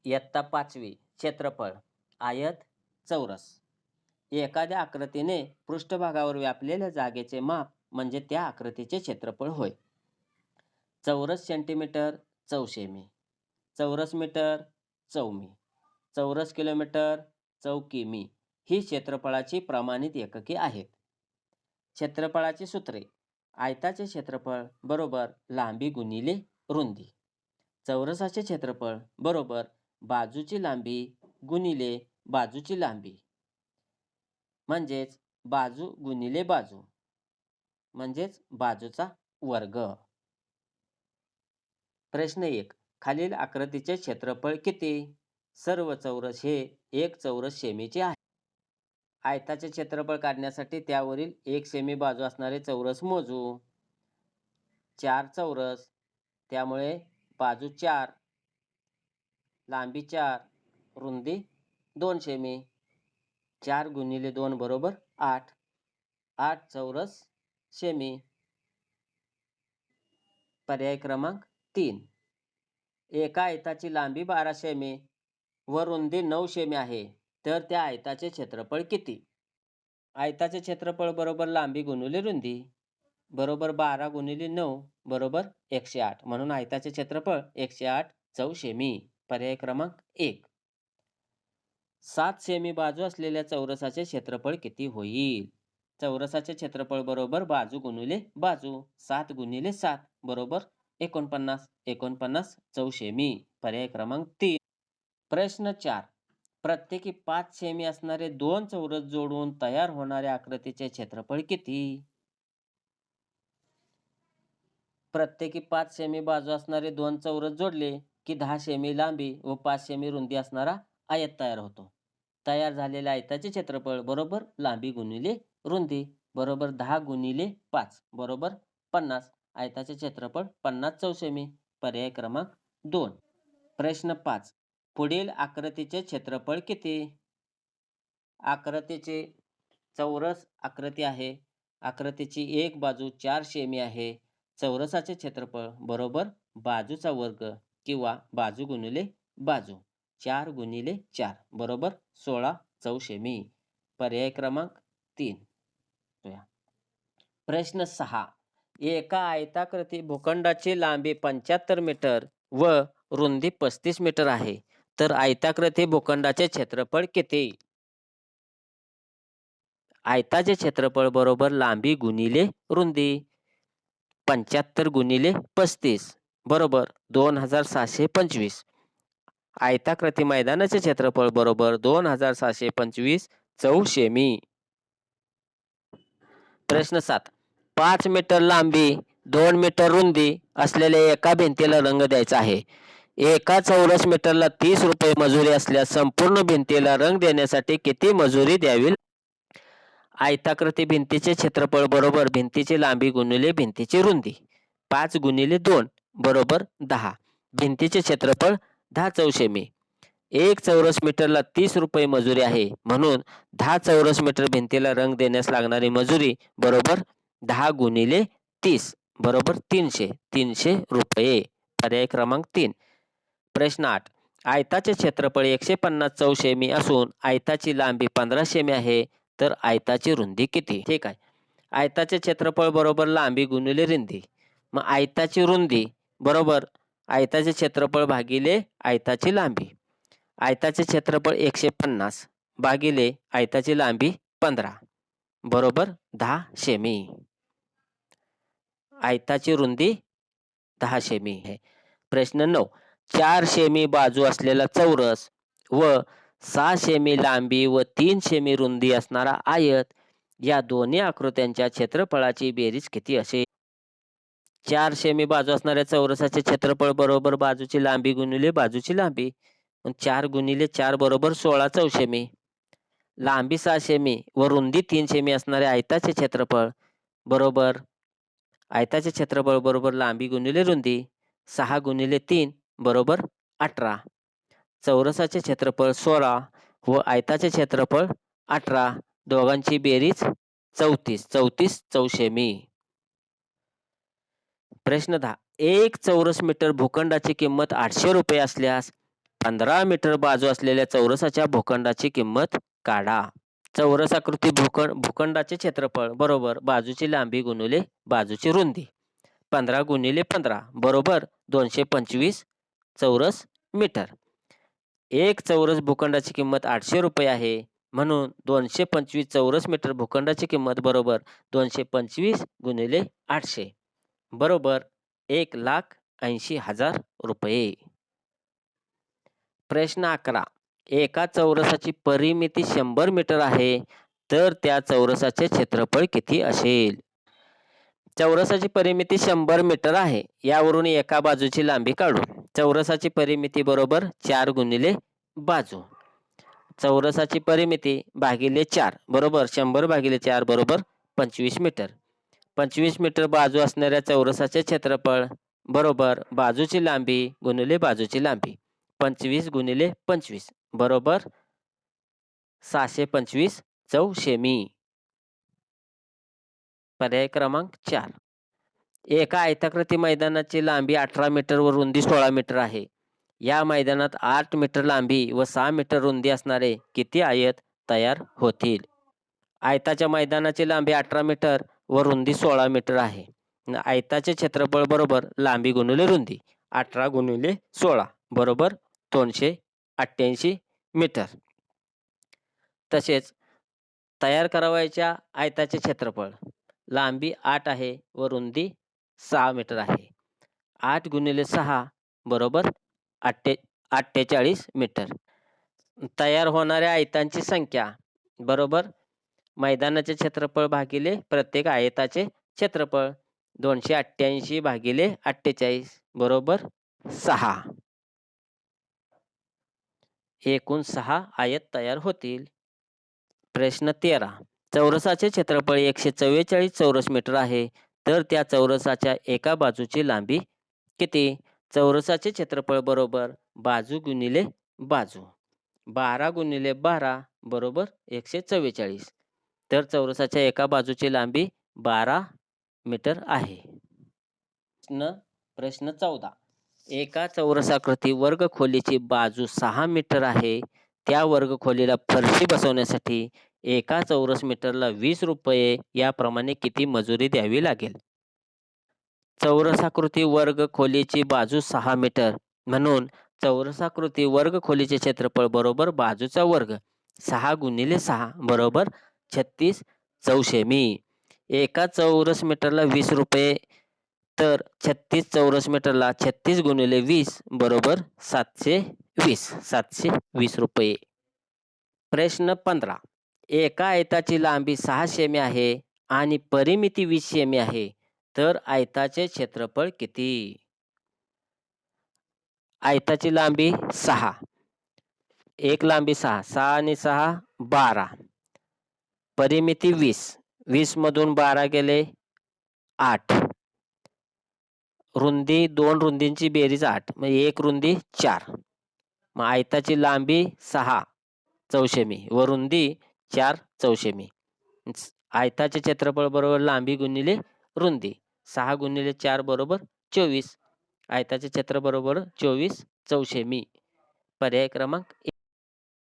इयत्ता 5वी क्षेत्रफळ आयत चौरस. एखाद्या आकृतीने पृष्ठभागावर व्यापलेल्या जागेचे माप म्हणजे त्या आकृतीचे क्षेत्रफळ होय. चौरस सेंटीमीटर चौसेमी, चौरस मीटर चौमी, चौरस किलोमीटर चौकिमी ही क्षेत्रफळाची प्रमाणित एकके आहेत. क्षेत्रफळाची सूत्रे: आयताचे क्षेत्रफळ बरोबर लांबी गुणिले रुंदी. चौरसाचे क्षेत्रफळ बरोबर बाजूची लांबी गुणिले बाजूची लांबी, म्हणजेच बाजू गुणिले बाजू, म्हणजेच बाजूचा वर्ग. प्रश्न 1. खालील आकृतीचे क्षेत्रफळ किती? सर्व चौरस हे एक चौरस सेमीचे आहे. आयताचे क्षेत्रफळ काढण्यासाठी त्यावरील 1 सेमी बाजू असणारे चौरस मोजू. 4 चौरस, त्यामुळे बाजू 4, लांबी 4, रुंदी 2 सेमी. 4 गुणिले 2 बरोबर 8. 8 चौरस सेमी. पर्याय क्रमांक 3. एका आयताची लांबी 12 सेमी व रुंदी 9 सेमी आहे, तर त्या आयताचे क्षेत्रफळ किती? आयताचे क्षेत्रफळ बरोबर लांबी गुणिले रुंदी बरोबर 12 गुणिले 9 बरोबर 108, म्हणून आयताचे क्षेत्रफळ 108 चौसेमी. पर्याय क्रमांक 1. 7 सेमी बाजू असलेल्या चौरसाचे क्षेत्रफळ किती होईल? चौरसाचे क्षेत्रफळ बरोबर बाजू गुणिले बाजू. 7 गुणिले 7 बरोबर 49. 49 चौसेमी. पर्याय क्रमांक 3. प्रश्न 4. प्रत्येकी 5 सेमी असणारे 2 चौरस जोडून तयार होणाऱ्या आकृतीचे क्षेत्रफळ किती? प्रत्येकी 5 सेमी बाजू असणारे 2 चौरस जोडले की 10 सेमी लांबी व 5 सेमी रुंदी असणारा आयत तयार होतो. तयार झालेल्या आयताचे क्षेत्रफळ बरोबर लांबी गुणिले रुंदी बरोबर 10 गुणिले 5 बरोबर 50. आयताचे क्षेत्रफळ 50 चौसेमी. पर्याय क्रमांक 2. प्रश्न 5. पुढील आकृतीचे क्षेत्रफळ किती? आकृतीचे चौरस आकृती आहे. आकृतीची एक बाजू 4 सेमी आहे. चौरसाचे क्षेत्रफळ बरोबर बाजूचा वर्ग किंवा बाजू गुणिले बाजू. 4 गुणिले 4 बरोबर 16 चौसेमी. पर्याय क्रमांक 3. प्रश्न 6. एका आयताकृती भूखंडाची लांबी 75 मीटर व रुंदी 35 मीटर आहे, तर आयताकृती भूखंडाचे क्षेत्रफळ किती? आयताचे क्षेत्रफळ बरोबर लांबी गुणिले रुंदी 75 गुणिले 35 बरोबर 2725. आयताकृती मैदानाचे क्षेत्रफळ बरोबर 2725 चौसेमी. प्रश्न 7. 5 मीटर लांबी 2 मीटर रुंदी असलेल्या एका भिंतीला रंग द्यायचा आहे. एका चौरस मीटरला 30 रुपये मजुरी असल्यास संपूर्ण भिंतीला रंग देण्यासाठी किती मजुरी द्यावी? आयताकृती भिंतीचे क्षेत्रफळ बरोबर भिंतीची लांबी गुणिले भिंतीची रुंदी. 5 गुणिले 2 बरोबर 10. भिंतीचे क्षेत्रफळ 10 चौसेमी. 1 चौरस मीटरला 30 रुपये मजुरी आहे, म्हणून 10 चौरस मीटर भिंतीला रंग देण्यास लागणारी मजुरी बरोबर 10 गुणिले 30 बरोबर 300. 300 रुपये. पर्याय क्रमांक 3. प्रश्न 8. आयताचे क्षेत्रफळ 150 चौसेमी असून आयताची लांबी 15 सेमी आहे, तर आयताची रुंदी किती? ठीक आहे. आयताचे क्षेत्रफळ बरोबर लांबी गुणिले रुंदी. मग आयताची रुंदी बरोबर आयताचे क्षेत्रफळ भागिले आयताची लांबी. आयताचे क्षेत्रफळ 150 भागिले आयताची लांबी 15 बरोबर 10 सेमी. आयताची रुंदी 10 सेमी आहे. प्रश्न 9. 4 सेमी बाजू असलेला चौरस व 6 सेमी लांबी व 3 सेमी रुंदी असणारा आयत या दोन्ही आकृत्यांच्या क्षेत्रफळाची बेरीज किती असेल? 4 सेमी बाजू असणाऱ्या चौरसाचे क्षेत्रफळ बरोबर बाजूची लांबी गुणिले बाजूची लांबी. 4 गुणिले 4 बरोबर 16 चौसेमी. लांबी 6 सेमी व रुंदी 3 सेमी असणाऱ्या आयताचे क्षेत्रफळ बरोबर आयताचे क्षेत्रफळ बरोबर लांबी गुणिले रुंदी 6 गुणिले 3 बरोबर 18. चौरसाचे क्षेत्रफळ 16 व आयताचे क्षेत्रफळ 18. दोघांची बेरीज 34. 34 चौसेमी. प्रश्न 10. 1 चौरस मीटर भूखंडाची किंमत 800 रुपये असल्यास 15 मीटर बाजू असलेल्या चौरसाच्या भूखंडाची किंमत काढा. चौरसाकृती भूखंडाचे क्षेत्रफळ बरोबर बाजूची लांबी गुणिले बाजूची रुंदी. 15 गुणिले 15 बरोबर 225 चौरस मीटर. एक चौरस भूखंडाची किंमत 800 रुपये आहे. म्हणून 225 चौरस मीटर भूखंडाची किंमत बरोबर 225 गुणिले 800 बरोबर 1,80,000 रुपये. प्रश्न 11. एका चौरसाची परिमिती 100 मीटर आहे, तर त्या चौरसाचे क्षेत्रफळ किती असेल? चौरसाची परिमिती 100 मीटर आहे. यावरून एका बाजूची लांबी काढू. चौरसाची परिमिती बरोबर 4 गुणिले बाजू. चौरसाची परिमिती भागिले 4 बरोबर 100 भागिले 4 बरोबर 25 मीटर. 25 मीटर बाजू असणाऱ्या चौरसाचे क्षेत्रफळ बरोबर बाजूची लांबी गुणिले बाजूची लांबी. 25 गुणिले 25 बरोबर 625 चौशेमी. पर्याय क्रमांक 4. एका आयताकृती मैदानाची लांबी 18 मीटर व रुंदी 16 मीटर आहे. या मैदानात 8 मीटर लांबी व 6 मीटर रुंदी असणारे किती आयत तयार होतील? आयताच्या मैदानाची लांबी 18 मीटर व रुंदी 16 मीटर आहे. आयताचे क्षेत्रफळ बरोबर लांबी गुणिले रुंदी. 18 गुणिले 16 बरोबर 288 मीटर. तसेच तयार करावयाच्या आयताचे क्षेत्रफळ लांबी 8 आहे व रुंदी 6 मीटर आहे. 8 गुणिले 6 बरोबर 48 मीटर. तयार होणाऱ्या आयतांची संख्या बरोबर मैदानाचे क्षेत्रफळ भागिले प्रत्येक आयताचे क्षेत्रफळ. 288 भागिले 48 बरोबर 6. एकूण 6 आयत तयार होतील. प्रश्न 13. चौरसाचे क्षेत्रफळ 144 चौरस मीटर आहे, तर त्या चौरसाच्या एका बाजूची लांबी किती? चौरसाचे क्षेत्रफळ बरोबर बाजू गुणिले बाजू. 12 गुणिले 12 बरोबर 144. तर चौरसाच्या एका बाजूची लांबी 12 मीटर आहे. प्रश्न 14. एका चौरसाकृती वर्गखोलीची बाजू 6 मीटर आहे. त्या वर्गखोलीला फरशी बसवण्यासाठी एका चौरस मीटरला 20 रुपये याप्रमाणे किती मजुरी द्यावी लागेल? चौरसाकृती वर्गखोलीची बाजू 6 मीटर म्हणून चौरसाकृती वर्गखोलीचे क्षेत्रफळ बरोबर बाजूचा वर्ग 6 गुणिले 6 बरोबर 36 चौशेमी. एका चौरस मीटरला 20 रुपये तर 36 चौरस मीटरला 36 गुणिले 20 बरोबर 720 रुपये. प्रश्न 15. एका आयताची लांबी 6 सेमी आहे आणि परिमिती 20 सेमी आहे, तर आयताचे क्षेत्रफळ किती? आयताची लांबी 6, एक लांबी 6, 6 आणि 6 12, परिमिती 20, 20 मधून 12 गेले 8, रुंदी 2 रुंदींची बेरीज 8 म्हणजे एक रुंदी 4. मग आयताची लांबी 6 चौशेमी व रुंदी 4 चौशेमी. आयताचे क्षेत्रफळ बरोबर लांबी गुणिले रुंदी. 6 गुणिले 4 बरोबर 24. आयताचे क्षेत्र बरोबर 24 चौशेमी. पर्याय क्रमांक